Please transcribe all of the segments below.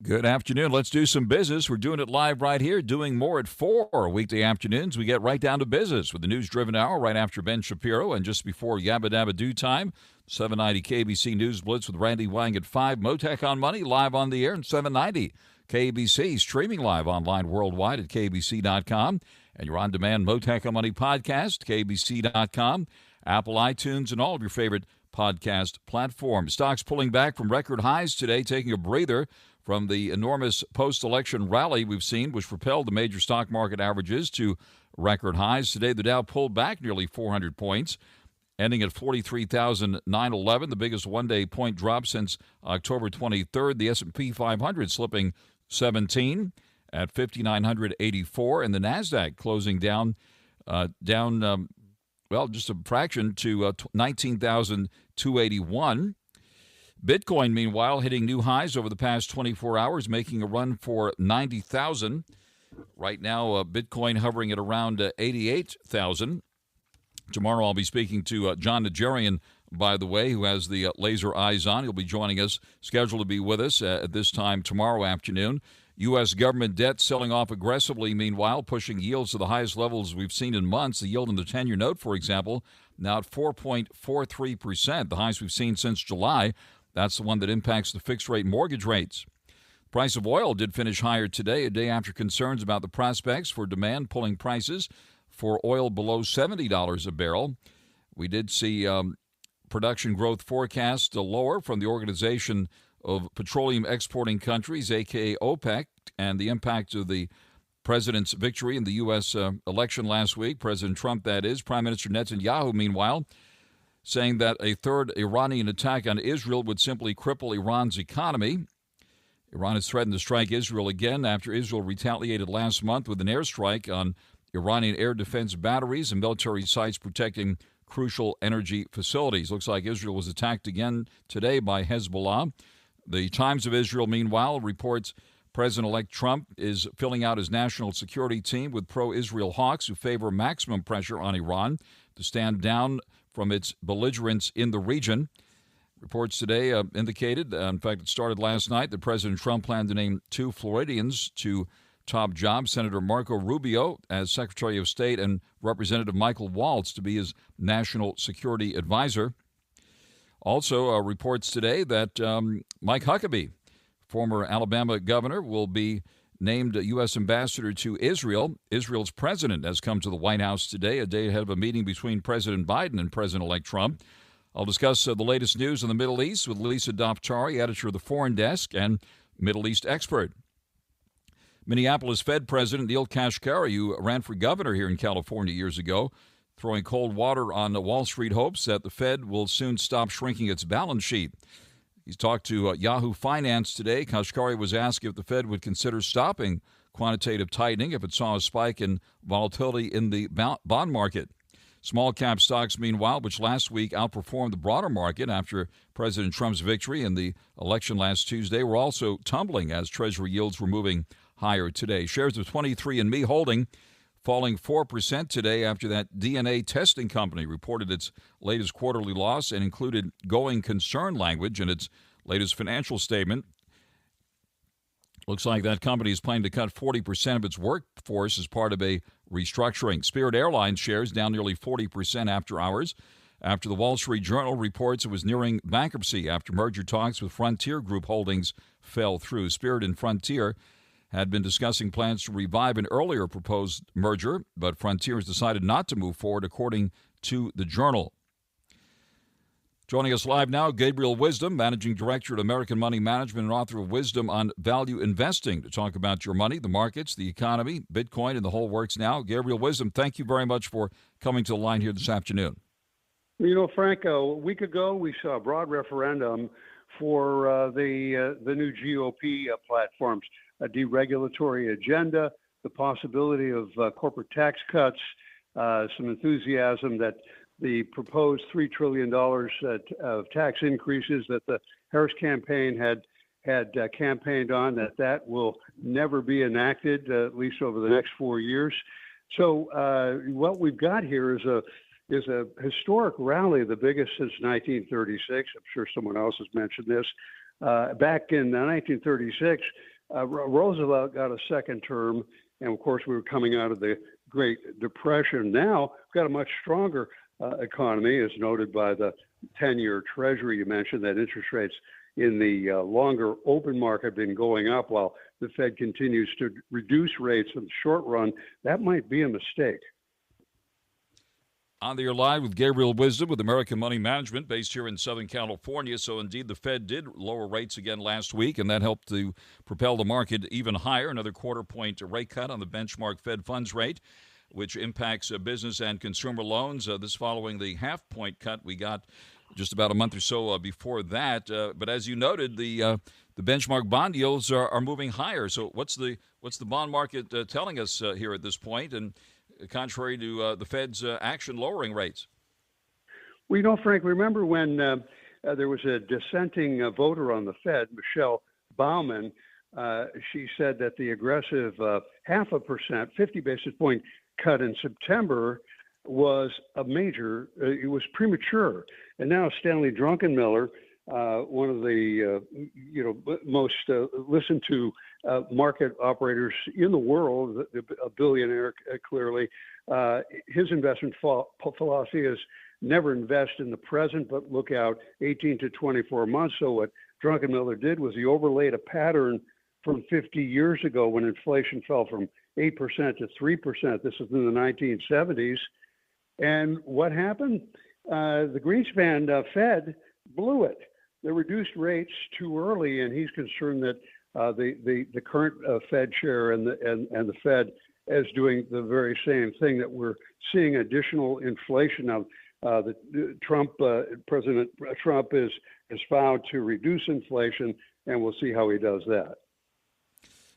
Good afternoon. Let's do some business. We're doing it live right here, doing more at 4 weekday afternoons. We get right down to business with the news-driven hour right after Ben Shapiro and just before Yabba Dabba Doo time, 790 KBC News Blitz with Randy Wang at 5. Mottek On Money live on the air and 790 KBC, streaming live online worldwide at kbc.com. And your on-demand Mottek On Money podcast, kbc.com, Apple, iTunes, and all of your favorite podcast platforms. Stocks pulling back from record highs today, taking a breather from the enormous post-election rally we've seen, which propelled the major stock market averages to record highs. Today, the Dow pulled back nearly 400 points, ending at 43,911, the biggest one-day point drop since October 23rd. The S&P 500 slipping 17 at 5,984, and the Nasdaq closing down just a fraction to 19,281. Bitcoin, meanwhile, hitting new highs over the past 24 hours, making a run for 90,000. Right now, Bitcoin hovering at around 88,000. Tomorrow I'll be speaking to John Najarian, by the way, who has the laser eyes on. He'll be joining us, scheduled to be with us at this time tomorrow afternoon. U.S. government debt selling off aggressively, meanwhile, pushing yields to the highest levels we've seen in months. The yield on the 10-year note, for example, now at 4.43%, the highest we've seen since July. That's the one that impacts the fixed-rate mortgage rates. The price of oil did finish higher today, a day after concerns about the prospects for demand pulling prices for oil below $70 a barrel. We did see production growth forecast lower from the Organization of Petroleum Exporting Countries, a.k.a. OPEC, and the impact of the president's victory in the U.S. Election last week, President Trump, that is. Prime Minister Netanyahu, meanwhile, saying that a third Iranian attack on Israel would simply cripple Iran's economy. Iran has threatened to strike Israel again after Israel retaliated last month with an airstrike on Iranian air defense batteries and military sites protecting crucial energy facilities. Looks like Israel was attacked again today by Hezbollah. The Times of Israel, meanwhile, reports President-elect Trump is filling out his national security team with pro-Israel hawks who favor maximum pressure on Iran to stand down from its belligerence in the region. Reports today indicated, in fact, it started last night, that President Trump planned to name two Floridians to top jobs, Senator Marco Rubio as Secretary of State and Representative Michael Waltz to be his national security advisor. Also, reports today that Mike Huckabee, former Alabama governor, will be named U.S. ambassador to Israel. Israel's president has come to the White House today, a day ahead of a meeting between President Biden and President-elect Trump. I'll discuss the latest news in the Middle East with Lisa DAFTARI, editor of the Foreign Desk and Middle East expert. Minneapolis Fed President Neil Kashkari, who ran for governor here in California years ago, throwing cold water on Wall Street hopes that the Fed will soon stop shrinking its balance sheet. He's talked to Yahoo Finance today. Kashkari was asked if the Fed would consider stopping quantitative tightening if it saw a spike in volatility in the bond market. Small cap stocks, meanwhile, which last week outperformed the broader market after President Trump's victory in the election last Tuesday, were also tumbling as Treasury yields were moving higher today. Shares of 23andMe Holding falling 4% today after that DNA testing company reported its latest quarterly loss and included going concern language in its latest financial statement. Looks like that company is planning to cut 40% of its workforce as part of a restructuring. Spirit Airlines shares down nearly 40% after hours, after the Wall Street Journal reports it was nearing bankruptcy after merger talks with Frontier Group Holdings fell through. Spirit and Frontier had been discussing plans to revive an earlier proposed merger, but Frontier has decided not to move forward, according to the Journal. Joining us live now, Gabriel Wisdom, Managing Director at American Money Management and author of Wisdom on Value Investing, to talk about your money, the markets, the economy, Bitcoin, and the whole works now. Gabriel Wisdom, thank you very much for coming to the line here this afternoon. You know, Frank, a week ago we saw a broad referendum for the new GOP platforms, a deregulatory agenda, the possibility of corporate tax cuts, some enthusiasm that the proposed $3 trillion of tax increases that the Harris campaign had campaigned on, that will never be enacted, at least over the next 4 years. So what we've got here is a historic rally, the biggest since 1936. I'm sure someone else has mentioned this. Back in 1936, Roosevelt got a second term, and of course we were coming out of the Great Depression. Now we've got a much stronger economy, as noted by the 10-year Treasury. You mentioned that interest rates in the longer open market have been going up while the Fed continues to reduce rates in the short run. That might be a mistake. On the air live with Gabriel Wisdom with American Money Management, based here in Southern California. So indeed, the Fed did lower rates again last week, and that helped to propel the market even higher. Another quarter-point rate cut on the benchmark Fed funds rate, which impacts business and consumer loans. This following the half-point cut we got just about a month or so before that. But as you noted, the benchmark bond yields are moving higher. So what's the bond market telling us here at this point? And contrary to the Fed's action lowering rates. Well, Frank, remember when there was a dissenting voter on the Fed, Michelle Baumann, she said that the aggressive 0.5%, 50 basis point cut in September was it was premature. And now Stanley Druckenmiller, one of the most listened to market operators in the world, a billionaire clearly. His investment philosophy is never invest in the present, but look out 18 to 24 months. So what Druckenmiller did was he overlaid a pattern from 50 years ago when inflation fell from 8% to 3%. This was in the 1970s. And what happened? The Greenspan Fed blew it. They reduced rates too early, and he's concerned that the current Fed chair and the Fed is doing the very same thing, that we're seeing additional inflation. Now, President Trump is vowed to reduce inflation, and we'll see how he does that.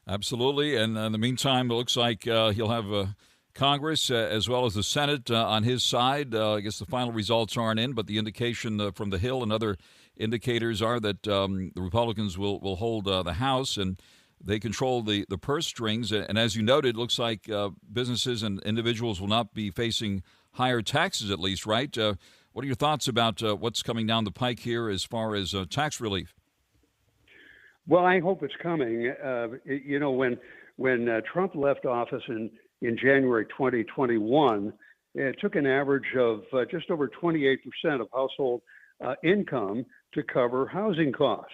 Absolutely. And in the meantime, it looks like he'll have Congress as well as the Senate on his side. I guess the final results aren't in, but the indication from the Hill and other indicators are that the Republicans will hold the House, and they control the purse strings. And as you noted, it looks like businesses and individuals will not be facing higher taxes, at least, right? What are your thoughts about what's coming down the pike here as far as tax relief? Well, I hope it's coming. When Trump left office in January 2021, it took an average of just over 28% of household income to cover housing costs.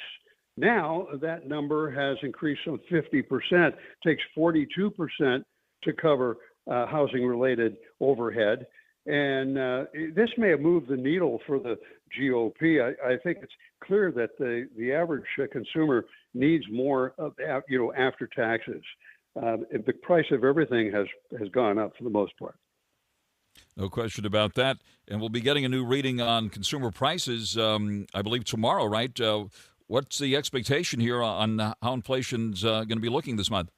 Now that number has increased some 50%, takes 42% to cover housing-related overhead. And this may have moved the needle for the GOP. I think it's clear that the average consumer needs more after taxes. The price of everything has gone up for the most part. No question about that. And we'll be getting a new reading on consumer prices, I believe, tomorrow, right? What's the expectation here on how inflation's going to be looking this month?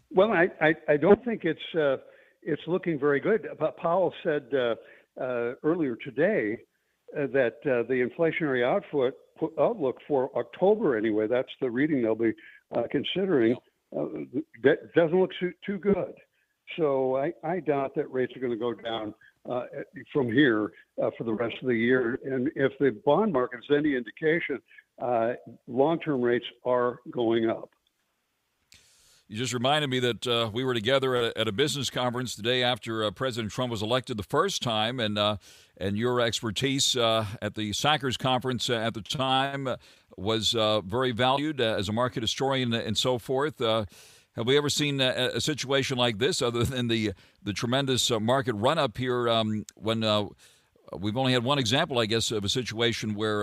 Well, I don't think it's looking very good. Powell said earlier today that the inflationary outlook for October, anyway, that's the reading they'll be considering, that doesn't look too good. So I doubt that rates are going to go down from here for the rest of the year. And if the bond market is any indication, long-term rates are going up. You just reminded me that we were together at a business conference the day after President Trump was elected the first time, and your expertise at the Sackers conference at the time was very valued as a market historian and so forth. Have we ever seen a situation like this, other than the tremendous market run-up here, when we've only had one example, I guess, of a situation where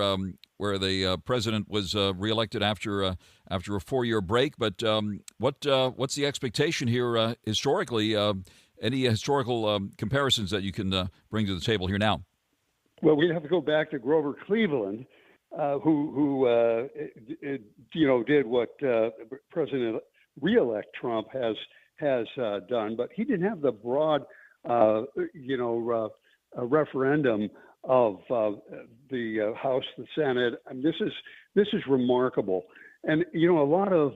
the president was reelected after a 4-year break? But what's the expectation here historically? Any historical comparisons that you can bring to the table here now? Well, we have to go back to Grover Cleveland, who did what President-elect Trump has done, but he didn't have the broad, referendum of the House, the Senate. I mean, this is remarkable. And, a lot of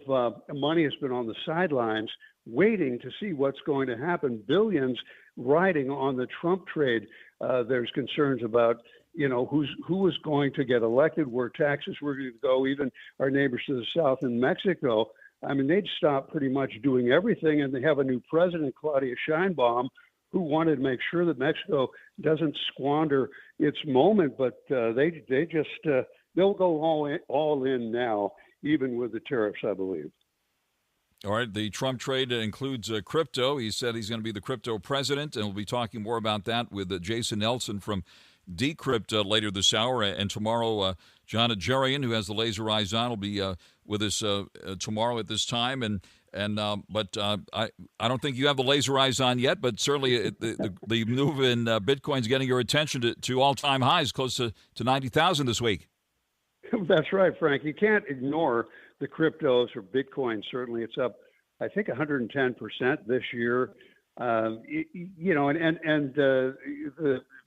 money has been on the sidelines waiting to see what's going to happen. Billions riding on the Trump trade. There's concerns about, who was going to get elected, where taxes were going to go. Even our neighbors to the south in Mexico, I mean, they'd stopped pretty much doing everything, and they have a new president, Claudia Sheinbaum, who wanted to make sure that Mexico doesn't squander its moment. But they'll go all in now, even with the tariffs, I believe. All right. The Trump trade includes crypto. He said he's going to be the crypto president, and we'll be talking more about that with Jason Nelson from Decrypt later this hour. And tomorrow, John Ajarian, who has the laser eyes on, will be with us tomorrow at this time. But I don't think you have the laser eyes on yet, but certainly the move in Bitcoin is getting your attention to all-time highs, close to 90,000 this week. That's right, Frank. You can't ignore the cryptos or Bitcoin. Certainly, it's up, I think, 110% this year. The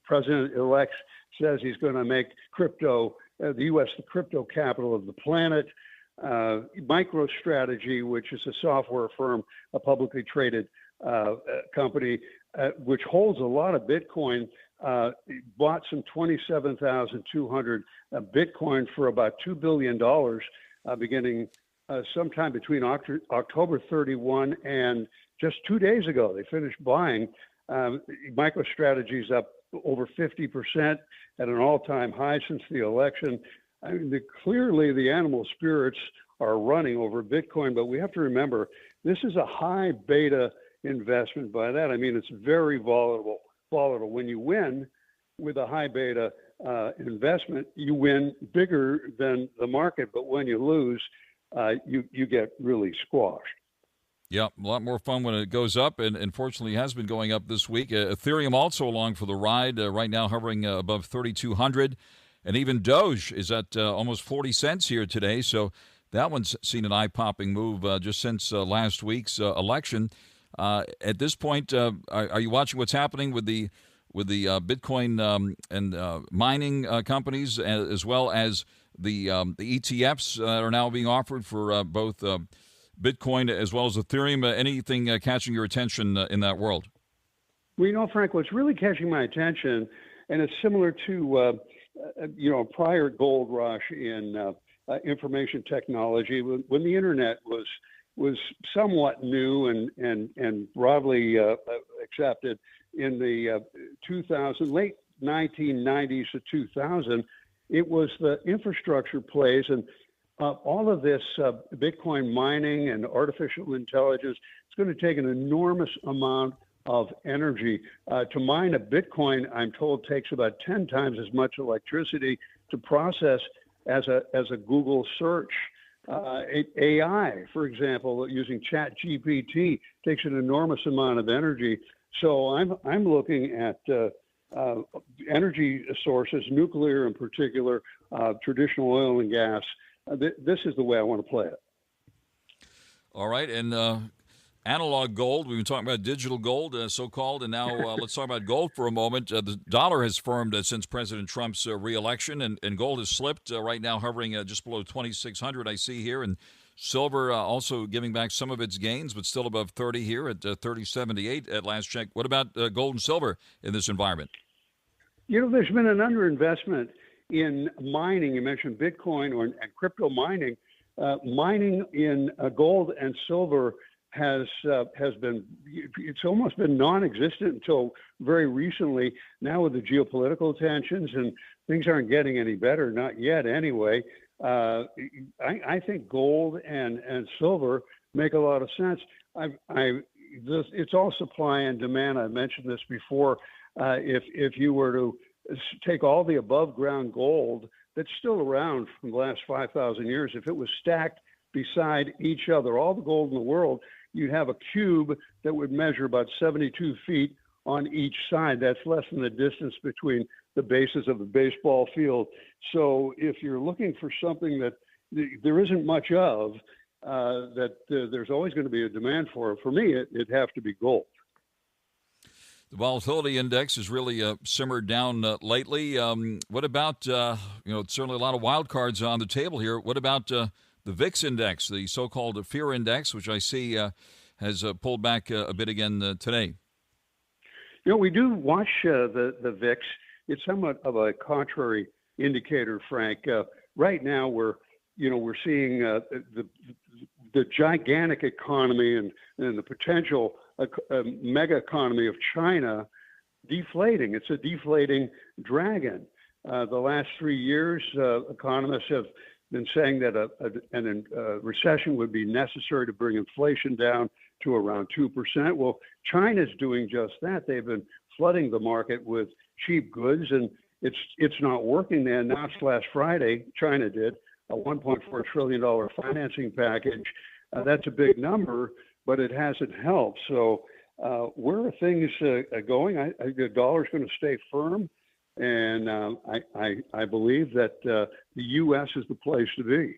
president-elect says he's going to make crypto, the U.S., the crypto capital of the planet. MicroStrategy, which is a software firm, a publicly traded company, which holds a lot of Bitcoin, bought some 27,200 Bitcoin for about $2 billion beginning sometime between October 31 and just 2 days ago. They finished buying. MicroStrategy's up over 50% at an all-time high since the election. I mean, clearly the animal spirits are running over Bitcoin, but we have to remember this is a high beta investment. By that, I mean it's very volatile. When you win with a high beta investment, you win bigger than the market, but when you lose, you get really squashed. Yeah, a lot more fun when it goes up, and unfortunately has been going up this week. Ethereum also along for the ride, right now hovering above 3,200. And even Doge is at almost 40 cents here today. So that one's seen an eye-popping move just since last week's election. At this point, are you watching what's happening with the Bitcoin and mining companies, as well as the ETFs that are now being offered for both Bitcoin as well as Ethereum? Anything catching your attention in that world? Well, Frank, what's really catching my attention, and it's similar to a prior gold rush in information technology, when the internet was somewhat new and broadly accepted in the late 1990s to 2000. It was the infrastructure plays and all of this Bitcoin mining and artificial intelligence. It's going to take an enormous amount of energy. To mine a Bitcoin, I'm told, takes about 10 times as much electricity to process as a Google search. AI, for example, using ChatGPT takes an enormous amount of energy. So I'm looking at energy sources, nuclear in particular, traditional oil and gas. This is the way I want to play it. All right, and analog gold. We've been talking about digital gold, so-called, and now let's talk about gold for a moment. The dollar has firmed since President Trump's reelection, and gold has slipped, right now hovering just below 2,600, I see here, and silver also giving back some of its gains, but still above 30 here at 30.78 at last check. What about gold and silver in this environment? There's been an underinvestment in mining. You mentioned Bitcoin and crypto mining. Mining in gold and silver has been, it's almost been non-existent until very recently. Now with the geopolitical tensions, and things aren't getting any better, not yet anyway. I think gold and silver make a lot of sense. It's all supply and demand. I mentioned this before. If you were to take all the above ground gold that's still around from the last 5,000 years, if it was stacked beside each other, all the gold in the world, you'd have a cube that would measure about 72 feet on each side. That's less than the distance between the bases of the baseball field. So if you're looking for something that there isn't much of, there's always going to be a demand for me, it'd have to be gold. The volatility index has really simmered down lately. What about, certainly a lot of wild cards on the table here. What about the VIX index, the so-called fear index, which I see has pulled back a bit again today? We do watch the VIX it's somewhat of a contrary indicator, Frank. Right now, we're seeing the gigantic economy and the potential mega economy of China deflating. It's a deflating dragon. The last 3 years, economists have been saying that a recession would be necessary to bring inflation down to around 2%. Well, China's doing just that. They've been flooding the market with cheap goods, and it's not working. They announced last Friday, China did, a $1.4 trillion financing package. That's a big number, but it hasn't helped. So where are things going? I think the dollar's going to stay firm, and I believe that the U.S. is the place to be.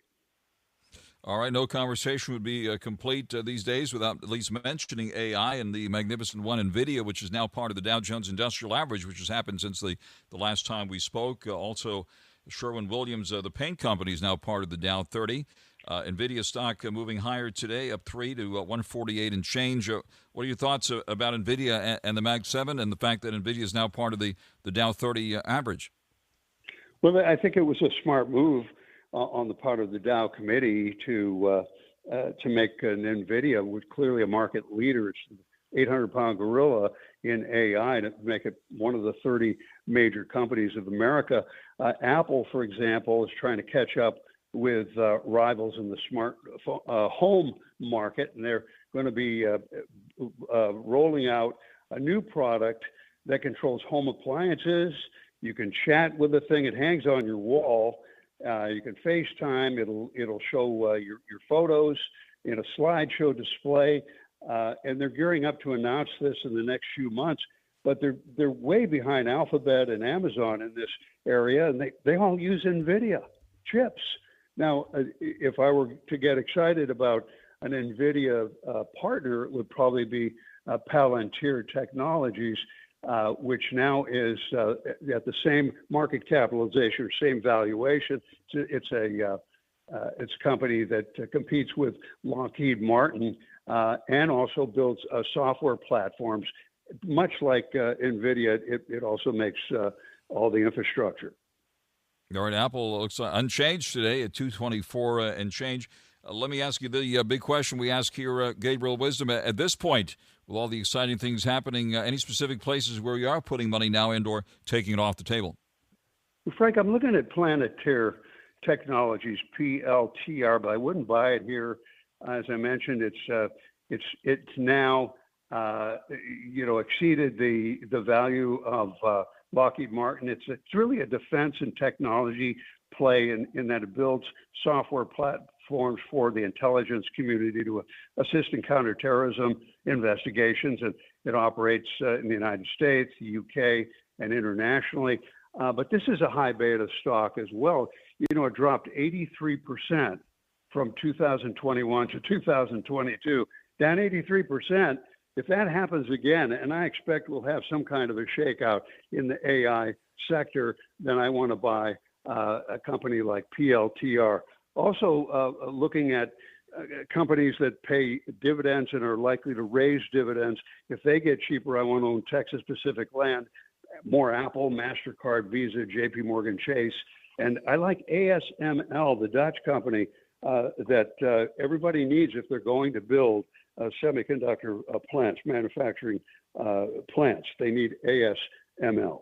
All right, no conversation would be complete these days without at least mentioning AI and the magnificent one, NVIDIA, which is now part of the Dow Jones Industrial Average, which has happened since the last time we spoke. Also, Sherwin-Williams, the paint company, is now part of the Dow 30. NVIDIA stock moving higher today, up 3 to 148 and change. What are your thoughts about NVIDIA and the Mag 7 and the fact that NVIDIA is now part of the Dow 30 average? Well, I think it was a smart move on the part of the Dow committee to make NVIDIA, which clearly a market leader, it's an 800-pound gorilla in AI, to make it one of the 30 major companies of America. Apple, for example, is trying to catch up with rivals in the smart home market, and they're going to be rolling out a new product that controls home appliances. You can chat with the thing; it hangs on your wall. You can FaceTime. It'll show your photos in a slideshow display, and they're gearing up to announce this in the next few months. But they're way behind Alphabet and Amazon in this area, and they all use NVIDIA chips. Now, if I were to get excited about an NVIDIA partner, it would probably be Palantir Technologies, which now is at the same market capitalization or same valuation. It's a company that competes with Lockheed Martin and also builds software platforms. Much like NVIDIA, it also makes all the infrastructure. All right, Apple looks unchanged today at 224 and change. Let me ask you the big question we ask here, Gabriel Wisdom. At this point, with all the exciting things happening, any specific places where you are putting money now and or taking it off the table? Frank, I'm looking at Palantir Technologies, PLTR, but I wouldn't buy it here. As I mentioned, it's now exceeded the value of Lockheed Martin. It's really a defense and technology play in that it builds software platforms for the intelligence community to assist in counterterrorism investigations, and it operates in the United States, the UK, and internationally. But this is a high beta stock as well. It dropped 83% from 2021 to 2022, down 83%. If that happens again, and I expect we'll have some kind of a shakeout in the AI sector, then I want to buy a company like PLTR. Also, looking at companies that pay dividends and are likely to raise dividends. If they get cheaper, I want to own Texas Pacific Land, more Apple, MasterCard, Visa, JP Morgan Chase. And I like ASML, the Dutch company that everybody needs if they're going to build semiconductor plants, manufacturing plants. They need ASML.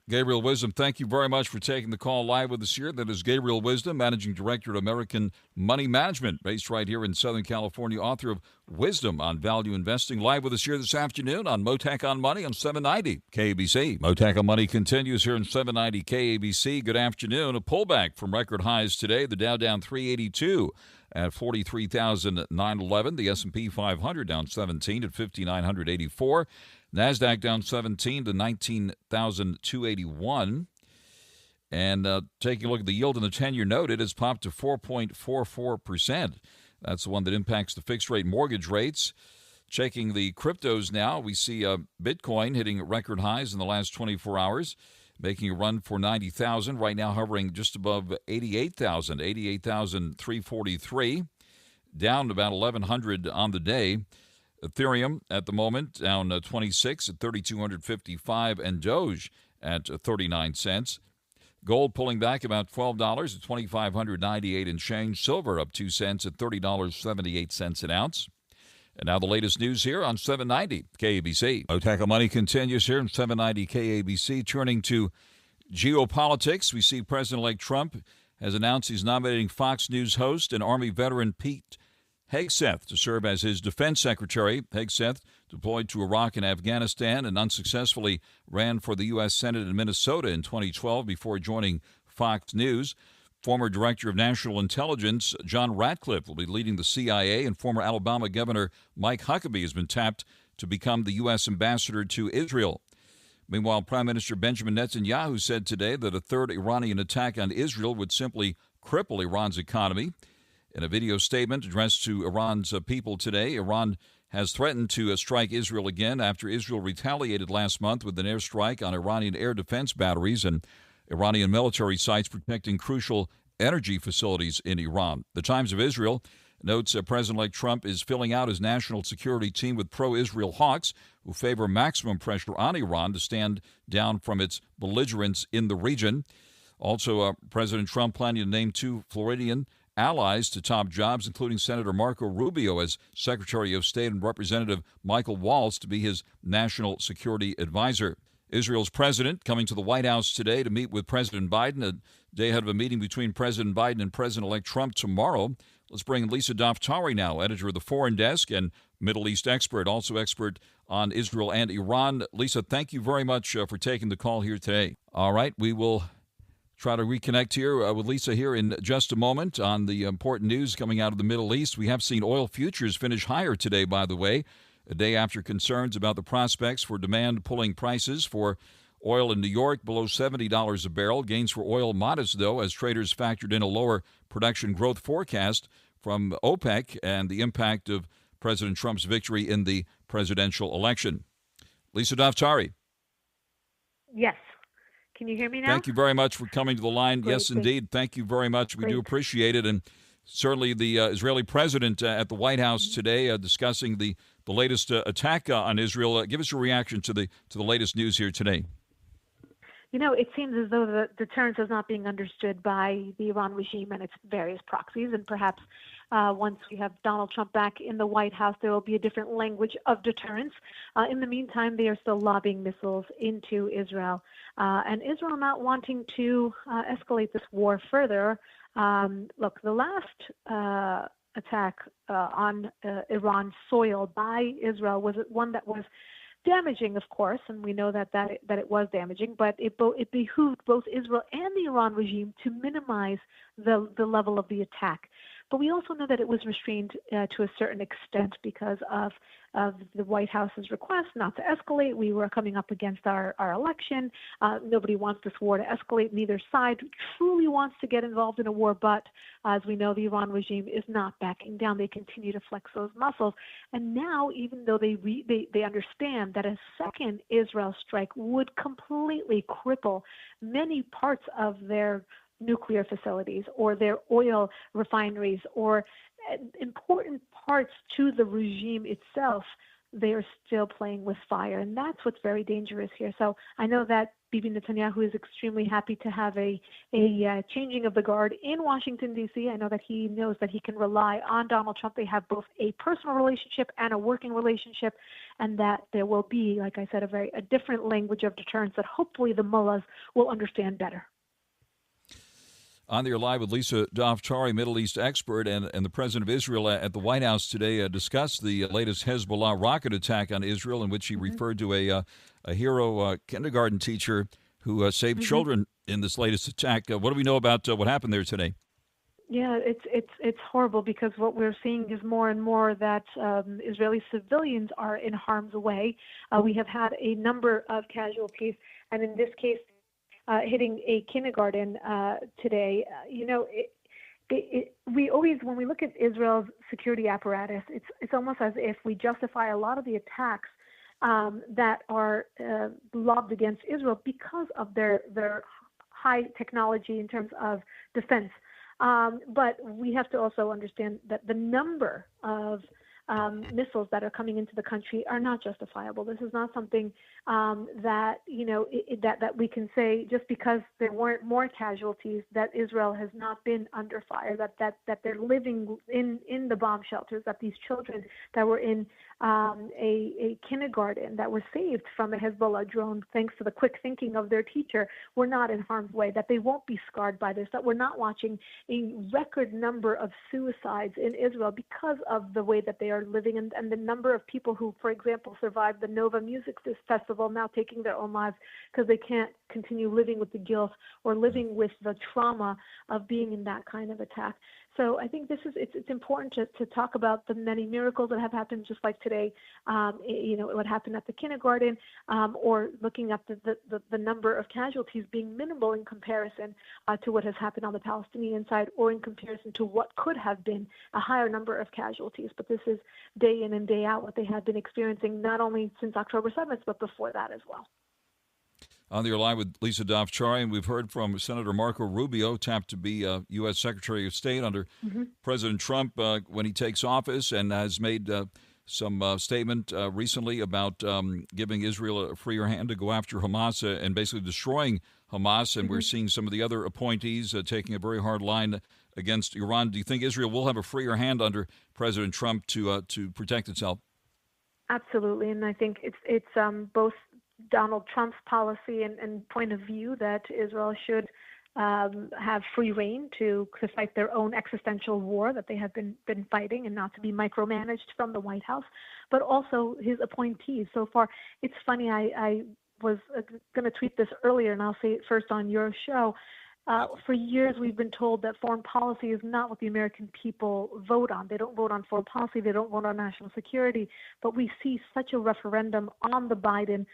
Gabriel Wisdom, thank you very much for taking the call live with us here. That is Gabriel Wisdom, Managing Director at American Money Management, based right here in Southern California, author of Wisdom on Value Investing, live with us here this afternoon on Mottek On Money on 790 KABC. Mottek On Money continues here in 790 KABC. Good afternoon. A pullback from record highs today. The Dow down 382 at 43,911. The S&P 500 down 17 at 5,984. NASDAQ down 17 to 19,281. And taking a look at the yield on the 10-year note, it has popped to 4.44%. That's the one that impacts the fixed-rate mortgage rates. Checking the cryptos now, we see Bitcoin hitting record highs in the last 24 hours, making a run for 90,000. Right now hovering just above 88,000, 88,343, down about 1,100 on the day. Ethereum at the moment down 26 at 3,255, and Doge at 39 cents. Gold pulling back about $12 at $2,598 and change. Silver up 2 cents at $30.78 an ounce. And now the latest news here on 790 KABC. Mottek On Money continues here on 790 KABC. Turning to geopolitics, we see President-elect Trump has announced he's nominating Fox News host and Army veteran Pete Hegseth to serve as his defense secretary. Hegseth deployed to Iraq and Afghanistan and unsuccessfully ran for the U.S. Senate in Minnesota in 2012 before joining Fox News. Former Director of National Intelligence John Ratcliffe will be leading the CIA, and former Alabama Governor Mike Huckabee has been tapped to become the U.S. ambassador to Israel. Meanwhile, Prime Minister Benjamin Netanyahu said today that a third Iranian attack on Israel would simply cripple Iran's economy. In a video statement addressed to Iran's people today, Iran has threatened to strike Israel again after Israel retaliated last month with an airstrike on Iranian air defense batteries and Iranian military sites protecting crucial energy facilities in Iran. The Times of Israel notes President-elect Trump is filling out his national security team with pro-Israel hawks who favor maximum pressure on Iran to stand down from its belligerence in the region. Also, President Trump planning to name 2 Floridian allies to top jobs, including Senator Marco Rubio as Secretary of State and Representative Michael Waltz to be his national security advisor. Israel's president coming to the White House today to meet with President Biden, a day ahead of a meeting between President Biden and President-elect Trump tomorrow. Let's bring Lisa DAFTARI now, editor of the Foreign Desk and Middle East expert, also expert on Israel and Iran. Lisa, thank you very much for taking the call here today. All right, we will try to reconnect here with Lisa here in just a moment on the important news coming out of the Middle East. We have seen oil futures finish higher today, by the way, a day after concerns about the prospects for demand pulling prices for oil in New York below $70 a barrel. Gains for oil modest, though, as traders factored in a lower production growth forecast from OPEC and the impact of President Trump's victory in the presidential election. Lisa DAFTARI. Yes. Can you hear me now? Thank you very much for coming to the line. Great, yes, indeed. Thank you very much. We do appreciate it. And certainly the Israeli president at the White House today discussing the latest attack on Israel. Give us your reaction to the latest news here today. You know, it seems as though the deterrence is not being understood by the Iran regime and its various proxies, and perhaps once we have Donald Trump back in the White House, there will be a different language of deterrence. In the meantime, they are still lobbing missiles into Israel, and Israel not wanting to escalate this war further. Look, the last attack on Iran soil by Israel was one that was damaging, of course, and we know that it was damaging, but it behooved both Israel and the Iran regime to minimize the level of the attack. But we also know that it was restrained to a certain extent because of the White House's request not to escalate. We were coming up against our election. Nobody wants this war to escalate. Neither side truly wants to get involved in a war, but as we know, the Iran regime is not backing down. They continue to flex those muscles. And now, even though they understand that a second Israel strike would completely cripple many parts of their nuclear facilities or their oil refineries or important parts to the regime itself, they are still playing with fire. And that's what's very dangerous here. So I know that Bibi Netanyahu is extremely happy to have a changing of the guard in Washington, D.C. I know that he knows that he can rely on Donald Trump. They have both a personal relationship and a working relationship, and that there will be, like I said, a different language of deterrence that hopefully the mullahs will understand better. On the air live with Lisa DAFTARI, Middle East expert, and the president of Israel at the White House today discussed the latest Hezbollah rocket attack on Israel, in which he referred to a hero kindergarten teacher who saved children in this latest attack. What do we know about what happened there today? Yeah, it's horrible because what we're seeing is more and more that Israeli civilians are in harm's way. We have had a number of casualties, and in this case, hitting a kindergarten today. We always, when we look at Israel's security apparatus, it's almost as if we justify a lot of the attacks that are lobbed against Israel because of their high technology in terms of defense. But we have to also understand that the number of missiles that are coming into the country are not justifiable. This is not something that that we can say just because there weren't more casualties that Israel has not been under fire, that they're living in the bomb shelters, that these children that were in a kindergarten that were saved from a Hezbollah drone thanks to the quick thinking of their teacher were not in harm's way, that they won't be scarred by this, that we're not watching a record number of suicides in Israel because of the way that they are living, and the number of people who, for example, survived the Nova Music Festival now taking their own lives because they can't continue living with the guilt or living with the trauma of being in that kind of attack. So I think it's important to talk about the many miracles that have happened, just like today, what happened at the kindergarten, or looking at the number of casualties being minimal in comparison to what has happened on the Palestinian side, or in comparison to what could have been a higher number of casualties. But this is day in and day out what they have been experiencing, not only since October 7th, but before that as well. On the line with Lisa DAFTARI, and we've heard from Senator Marco Rubio, tapped to be U.S. Secretary of State under President Trump when he takes office, and has made some statement recently about giving Israel a freer hand to go after Hamas and basically destroying Hamas. And we're seeing some of the other appointees taking a very hard line against Iran. Do you think Israel will have a freer hand under President Trump to protect itself? Absolutely, and I think it's both Donald Trump's policy and point of view that Israel should have free reign to fight their own existential war that they have been fighting, and not to be micromanaged from the White House, but also his appointees. So far, it's funny, I was going to tweet this earlier, and I'll say it first on your show. For years, we've been told that foreign policy is not what the American people vote on. They don't vote on foreign policy. They don't vote on national security. But we see such a referendum on the Biden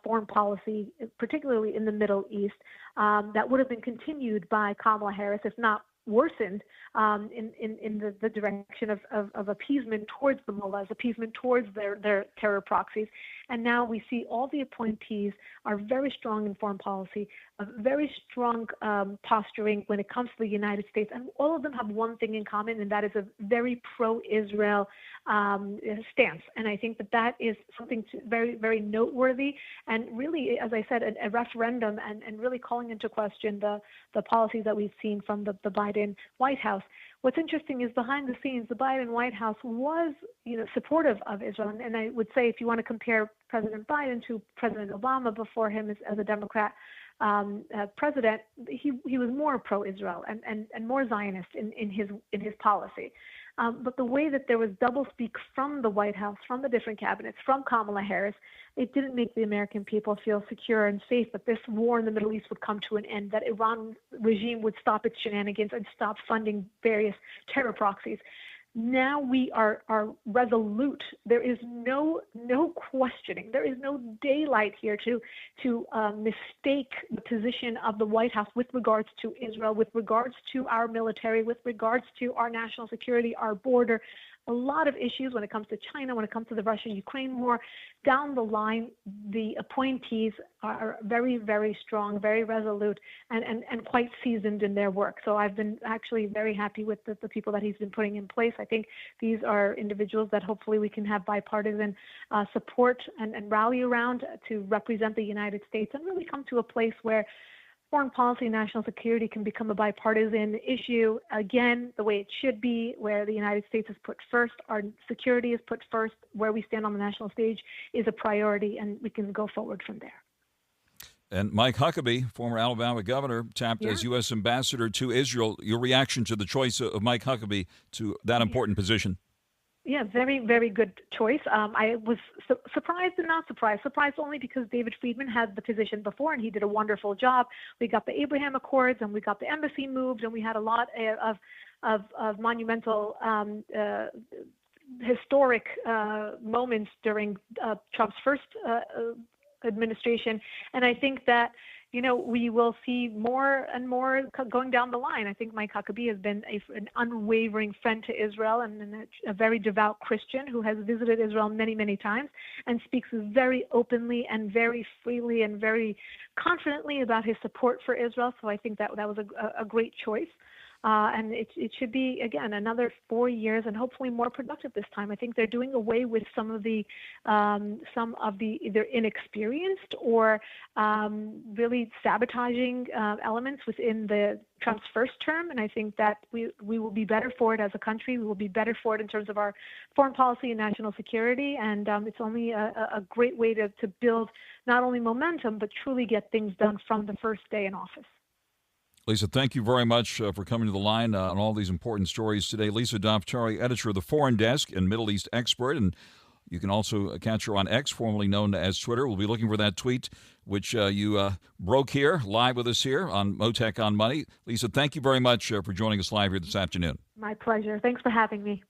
foreign policy, particularly in the Middle East, that would have been continued by Kamala Harris, if not worsened, in the direction of appeasement towards the mullahs, appeasement towards their terror proxies. And now we see all the appointees are very strong in foreign policy, very strong posturing when it comes to the United States. And all of them have one thing in common, and that is a very pro-Israel stance. And I think that is something very, very noteworthy. And really, as I said, a referendum and really calling into question the policies that we've seen from the Biden White House. What's interesting is behind the scenes, the Biden White House was, supportive of Israel. And I would say if you want to compare President Biden to President Obama before him as a Democrat president, he was more pro-Israel and more Zionist in his policy. But the way that there was doublespeak from the White House, from the different cabinets, from Kamala Harris, it didn't make the American people feel secure and safe that this war in the Middle East would come to an end, that Iran regime would stop its shenanigans and stop funding various terror proxies. Now we are resolute. There is no questioning. There is no daylight here to mistake the position of the White House with regards to Israel, with regards to our military, with regards to our national security, our border. A lot of issues when it comes to China, when it comes to the Russia-Ukraine war. Down the line, the appointees are very, very strong, very resolute, and quite seasoned in their work. So I've been actually very happy with the people that he's been putting in place. I think these are individuals that hopefully we can have bipartisan support and rally around to represent the United States and really come to a place where foreign policy and national security can become a bipartisan issue, again, the way it should be, where the United States is put first, our security is put first, where we stand on the national stage is a priority, and we can go forward from there. And Mike Huckabee, former Alabama governor, tapped as U.S. ambassador to Israel. Your reaction to the choice of Mike Huckabee to that important position? Yeah, very, very good choice. I was surprised and not surprised. Surprised only because David Friedman had the position before, and he did a wonderful job. We got the Abraham Accords, and we got the embassy moved, and we had a lot of monumental, historic moments during Trump's first administration. And I think that we will see more and more going down the line. I think Mike Huckabee has been an unwavering friend to Israel and a very devout Christian who has visited Israel many, many times and speaks very openly and very freely and very confidently about his support for Israel. So I think that was a great choice. and it should be, again, another 4 years and hopefully more productive this time. I think they're doing away with some of the either inexperienced or really sabotaging elements within Trump's first term, and I think that we will be better for it as a country. We will be better for it in terms of our foreign policy and national security, and it's only a great way to build not only momentum, but truly get things done from the first day in office. Lisa, thank you very much for coming to the line on all these important stories today. Lisa DAFTARI, editor of the Foreign Desk and Middle East expert, and you can also catch her on X, formerly known as Twitter. We'll be looking for that tweet, which you broke here, live with us here on Mottek On Money. Lisa, thank you very much for joining us live here this afternoon. My pleasure. Thanks for having me.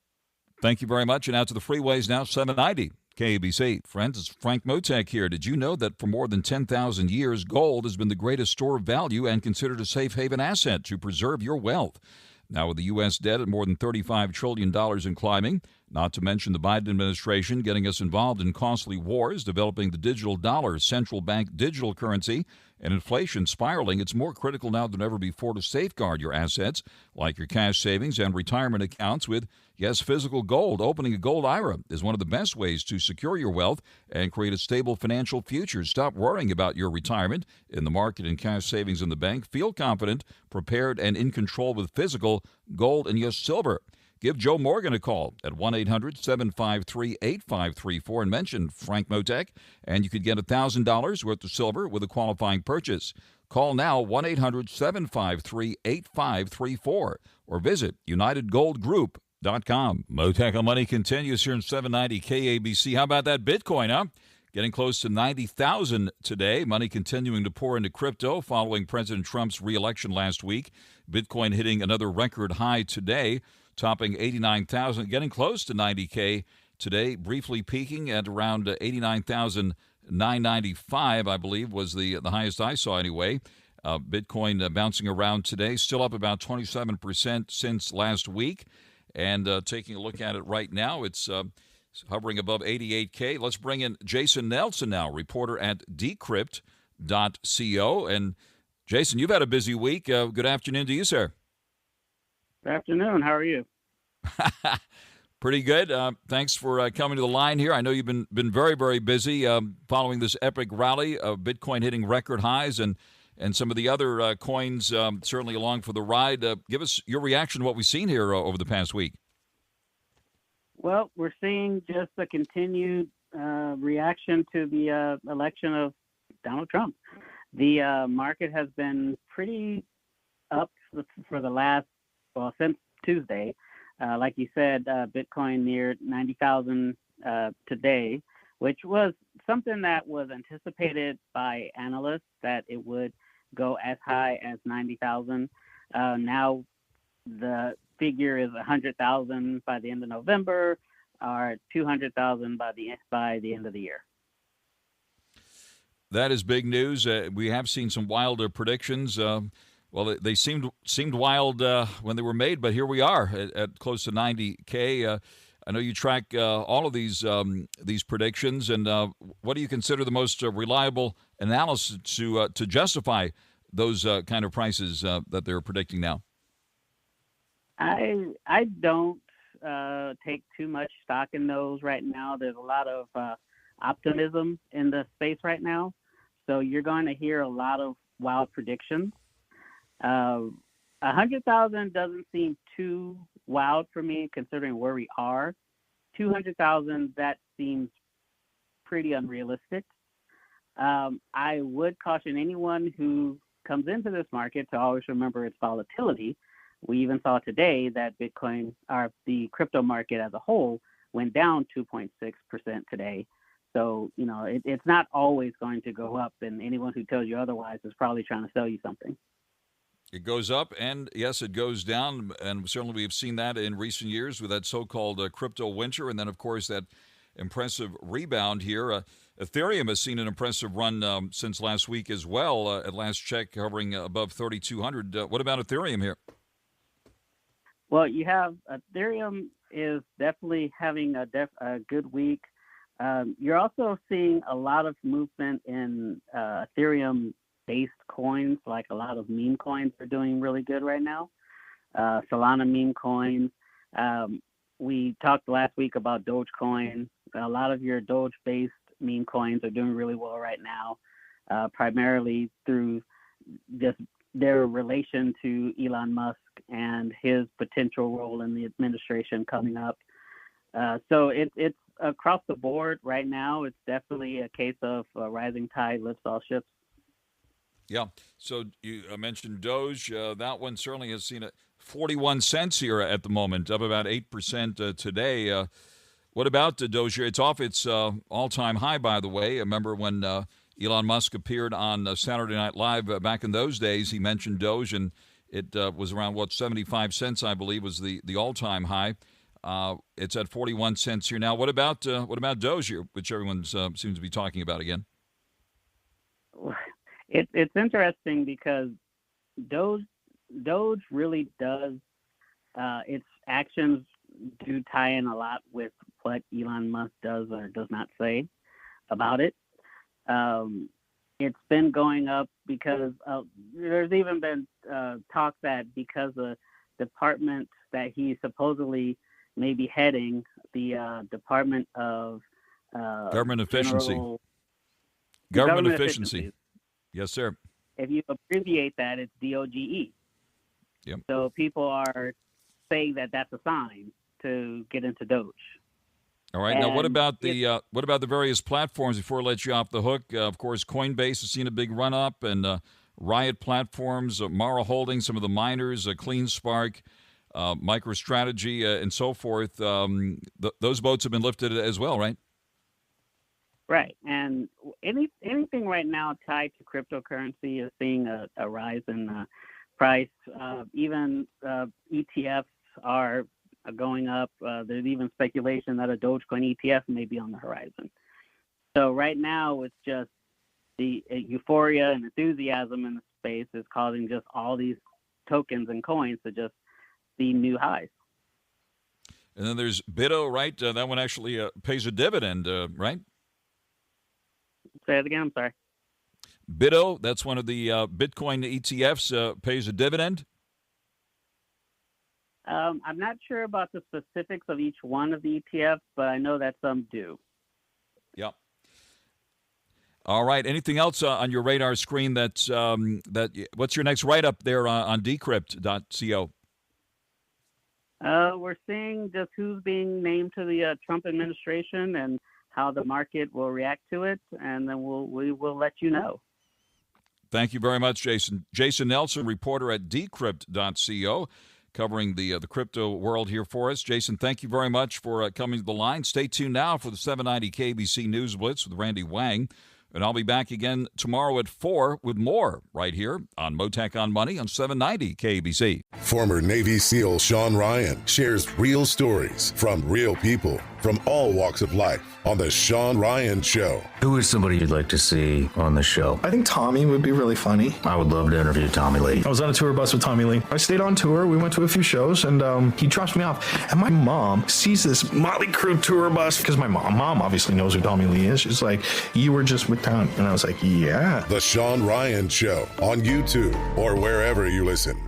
Thank you very much. And out to the freeways now, 790 KABC. Friends, it's Frank Mottek here. Did you know that for more than 10,000 years, gold has been the greatest store of value and considered a safe haven asset to preserve your wealth? Now, with the U.S. debt at more than $35 trillion and climbing, not to mention the Biden administration getting us involved in costly wars, developing the digital dollar, central bank digital currency, and inflation spiraling, it's more critical now than ever before to safeguard your assets, like your cash savings and retirement accounts with, yes, physical gold. Opening a gold IRA is one of the best ways to secure your wealth and create a stable financial future. Stop worrying about your retirement in the market and cash savings in the bank. Feel confident, prepared, and in control with physical gold and, yes, silver. Give Joe Morgan a call at 1-800-753-8534 and mention Frank Mottek, and you could get $1,000 worth of silver with a qualifying purchase. Call now, 1-800-753-8534, or visit UnitedGoldGroup.com. Mottek On Money continues here in 790 KABC. How about that Bitcoin, huh? Getting close to 90,000 today. Money continuing to pour into crypto following President Trump's re-election last week. Bitcoin hitting another record high today, topping 89,000, getting close to 90K today, briefly peaking at around 89,995, I believe, was the highest I saw anyway. Bitcoin bouncing around today, still up about 27% since last week. And taking a look at it right now, it's hovering above 88K. Let's bring in Jason Nelson now, reporter at Decrypt.co. And Jason, you've had a busy week. Good afternoon to you, sir. Good afternoon. How are you? Pretty good. Thanks for coming to the line here. I know you've been very, very busy following this epic rally of Bitcoin hitting record highs and some of the other coins certainly along for the ride. Give us your reaction to what we've seen here over the past week. Well, we're seeing just a continued reaction to the election of Donald Trump. The market has been pretty up for the last, since Tuesday. Like you said, Bitcoin near 90,000 today, which was something that was anticipated by analysts that it would go as high as 90,000. Now the figure is 100,000 by the end of November, or 200,000 by the end of the year. That is big news. We have seen some wilder predictions. Well, they seemed wild when they were made, but here we are at close to 90K. I know you track all of these predictions, and what do you consider the most reliable analysis to justify those kind of prices that they're predicting now? I don't take too much stock in those right now. There's a lot of optimism in the space right now, so you're going to hear a lot of wild predictions. 100,000 doesn't seem too wild for me, considering where we are. 200,000, that seems pretty unrealistic. I would caution anyone who comes into this market to always remember its volatility. We even saw today that Bitcoin, or the crypto market as a whole, went down 2.6% today. So, it's not always going to go up, and anyone who tells you otherwise is probably trying to sell you something. It goes up, and yes, it goes down, and certainly we've seen that in recent years with that so-called crypto winter, and then, of course, that impressive rebound here. Ethereum has seen an impressive run since last week as well, at last check, hovering above 3,200. What about Ethereum here? Well, you have Ethereum is definitely having a good week. You're also seeing a lot of movement in Ethereum-based coins, like a lot of meme coins are doing really good right now. Solana meme coins. We talked last week about Dogecoin. A lot of your Doge-based meme coins are doing really well right now, primarily through just their relation to Elon Musk and his potential role in the administration coming up. So it's across the board right now. It's definitely a case of rising tide lifts all ships. Yeah. So you mentioned Doge. That one certainly has seen 41 cents here at the moment, up about 8% today. What about Doge? It's off its all-time high, by the way. I remember when Elon Musk appeared on Saturday Night Live back in those days, he mentioned Doge, and it was around, 75 cents, I believe, was the all-time high. It's at 41 cents here now. What about Doge, which everyone seems to be talking about again? It's interesting because Doge really does, its actions do tie in a lot with what Elon Musk does or does not say about it. It's been going up because there's even been talk that because the department that he supposedly may be heading, the Department of Government Efficiency. Government Efficiency. Yes, sir. If you abbreviate that, it's DOGE. Yep. So people are saying that that's a sign to get into Doge. All right. And now, what about the various platforms? Before I let you off the hook, of course, Coinbase has seen a big run up, and Riot Platforms, Mara Holdings, some of the miners, CleanSpark, MicroStrategy, and so forth. Those boats have been lifted as well, right? Right, and anything right now tied to cryptocurrency is seeing a rise in price. Even ETFs are going up. There's even speculation that a Dogecoin ETF may be on the horizon. So right now, it's just the euphoria and enthusiasm in the space is causing just all these tokens and coins to just see new highs. And then there's BITO, right? That one actually pays a dividend, right? Say it again, I'm sorry. BITO, that's one of the Bitcoin ETFs, pays a dividend? I'm not sure about the specifics of each one of the ETFs, but I know that some do. Yep. All right. Anything else on your radar screen that's what's your next write-up there on decrypt.co? We're seeing just who's being named to the Trump administration and how the market will react to it, and then we will let you know. Thank you very much, Jason. Jason Nelson, reporter at decrypt.co, covering the crypto world here for us. Jason, thank you very much for coming to the line. Stay tuned now for the 790 KBC News Blitz with Randy Wang. And I'll be back again tomorrow at 4 with more right here on Mottek On Money on 790 KBC. Former Navy SEAL Sean Ryan shares real stories from real people from all walks of life on The Sean Ryan Show. Who is somebody you'd like to see on the show? I think Tommy would be really funny. I would love to interview Tommy Lee. I was on a tour bus with Tommy Lee. I stayed on tour. We went to a few shows, and he drops me off. And my mom sees this Motley Crue tour bus because my mom obviously knows who Tommy Lee is. She's like, "You were just with town," and I was like, "Yeah." The Sean Ryan Show on YouTube or wherever you listen.